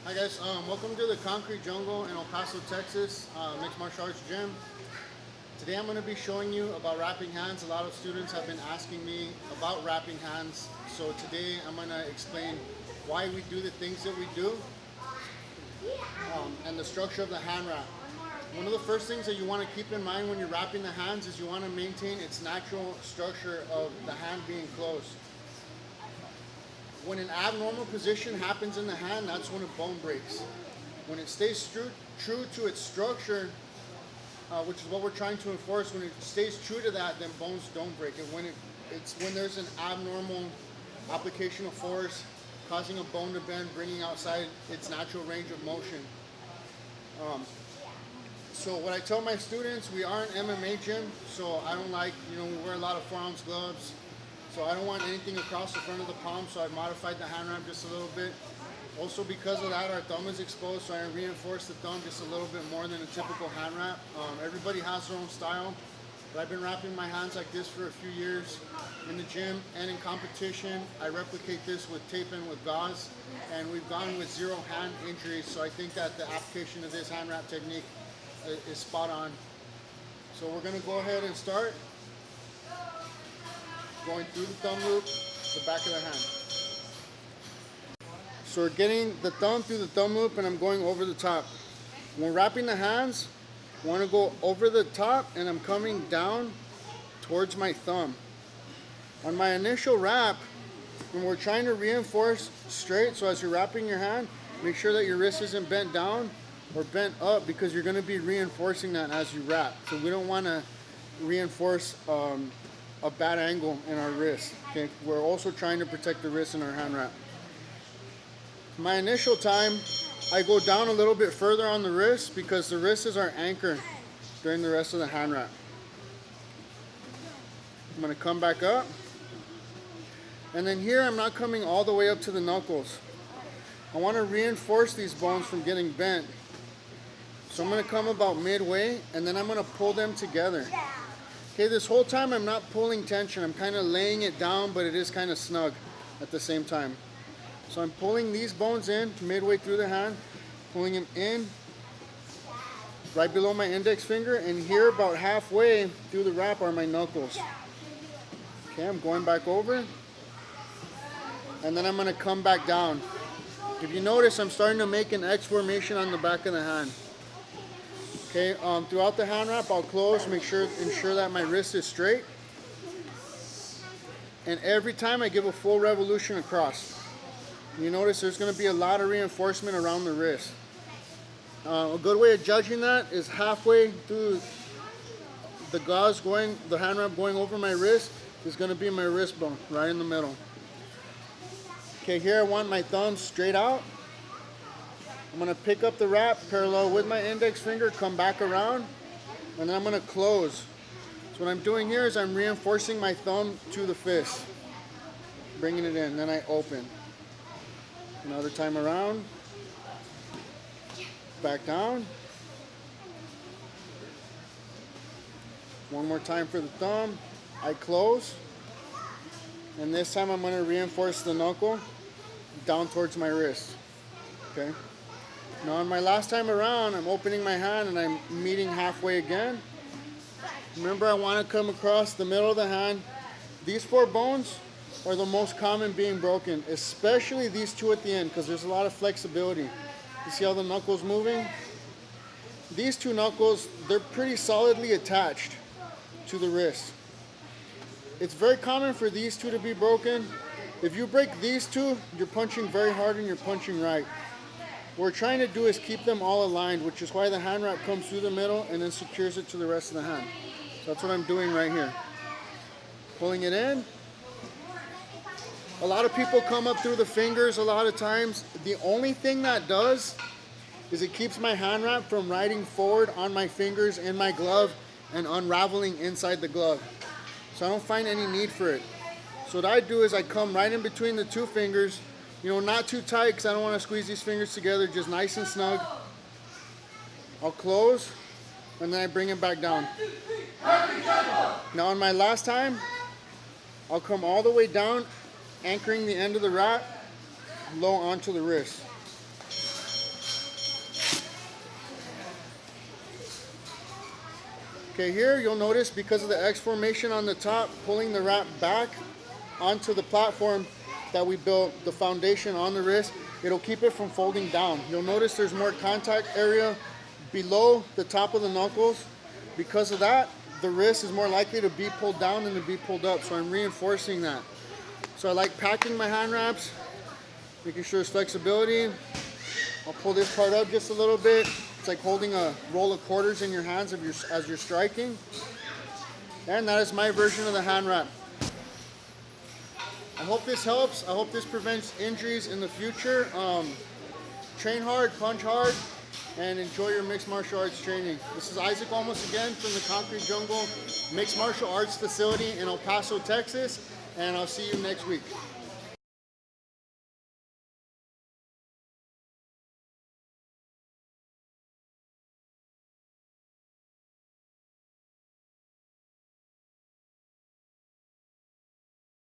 Hi guys, welcome to the Concrete Jungle in El Paso, Texas, Mixed Martial Arts Gym. Today I'm going to be showing you about wrapping hands. A lot of students have been asking me about wrapping hands, so today I'm going to explain why we do the things that we do and the structure of the hand wrap. One of the first things that you want to keep in mind when you're wrapping the hands is you want to maintain its natural structure of the hand being closed. When an abnormal position happens in the hand, that's when a bone breaks. When it stays true to its structure, which is what we're trying to enforce, when it stays true to that, then bones don't break. And when there's an abnormal application of force causing a bone to bend, bringing outside its natural range of motion. So what I tell my students, we are an MMA gym, so I don't like, we wear a lot of 4-ounce gloves. So I don't want anything across the front of the palm, so I modified the hand wrap just a little bit. Also because of that, our thumb is exposed, so I reinforced the thumb just a little bit more than a typical hand wrap. Everybody has their own style, but I've been wrapping my hands like this for a few years in the gym and in competition. I replicate this with tape and with gauze, and we've gone with 0 hand injuries, so I think that the application of this hand wrap technique is spot on. So we're gonna go ahead and start going through the thumb loop, the back of the hand. So we're getting the thumb through the thumb loop and I'm going over the top. When wrapping the hands, I want to go over the top and I'm coming down towards my thumb. On my initial wrap, when we're trying to reinforce straight, so as you're wrapping your hand, make sure that your wrist isn't bent down or bent up because you're going to be reinforcing that as you wrap. So we don't want to reinforce a bad angle in our wrist. Okay, we're also trying to protect the wrist in our hand wrap. My initial time, I go down a little bit further on the wrist because the wrist is our anchor during the rest of the hand wrap. I'm going to come back up, and then here I'm not coming all the way up to the knuckles. I want to reinforce these bones from getting bent. So I'm going to come about midway, and then I'm going to pull them together. Okay, this whole time I'm not pulling tension. I'm kind of laying it down, but it is kind of snug at the same time. So I'm pulling these bones in midway through the hand, pulling them in right below my index finger, and here about halfway through the wrap are my knuckles. Okay, I'm going back over, and then I'm going to come back down. If you notice, I'm starting to make an X formation on the back of the hand. Okay, throughout the hand wrap, I'll close, ensure that my wrist is straight. And every time I give a full revolution across. You notice there's going to be a lot of reinforcement around the wrist. A good way of judging that is halfway through the hand wrap going over my wrist is going to be my wrist bone, right in the middle. Okay, here I want my thumb straight out. I'm going to pick up the wrap parallel with my index finger, come back around, and then I'm going to close. So what I'm doing here is I'm reinforcing my thumb to the fist, bringing it in, then I open. Another time around, back down. One more time for the thumb, I close, and this time I'm going to reinforce the knuckle down towards my wrist. Okay. Now on my last time around, I'm opening my hand and I'm meeting halfway again. Remember, I want to come across the middle of the hand. These 4 bones are the most common being broken, especially these 2 at the end because there's a lot of flexibility. You see how the knuckles moving? These 2 knuckles, they're pretty solidly attached to the wrist. It's very common for these 2 to be broken. If you break these 2, you're punching very hard and you're punching right. What we're trying to do is keep them all aligned, which is why the hand wrap comes through the middle and then secures it to the rest of the hand. So that's what I'm doing right here. Pulling it in. A lot of people come up through the fingers a lot of times. The only thing that does is it keeps my hand wrap from riding forward on my fingers in my glove and unraveling inside the glove. So I don't find any need for it. So what I do is I come right in between the 2 fingers, not too tight because I don't want to squeeze these fingers together, just nice and snug. I'll close, and then I bring it back down. Now on my last time, I'll come all the way down, anchoring the end of the wrap low onto the wrist. Okay, here you'll notice because of the X formation on the top, pulling the wrap back onto the platform that we built, the foundation on the wrist, it'll keep it from folding down. You'll notice there's more contact area below the top of the knuckles. Because of that, the wrist is more likely to be pulled down than to be pulled up, so I'm reinforcing that. So I like packing my hand wraps, making sure there's flexibility. I'll pull this part up just a little bit. It's like holding a roll of quarters in your hands as you're striking. And that is my version of the hand wrap. I hope this helps. I hope this prevents injuries in the future. Train hard, punch hard, and enjoy your mixed martial arts training. This is Isaac Olmos again from the Concrete Jungle Mixed Martial Arts Facility in El Paso, Texas, and I'll see you next week.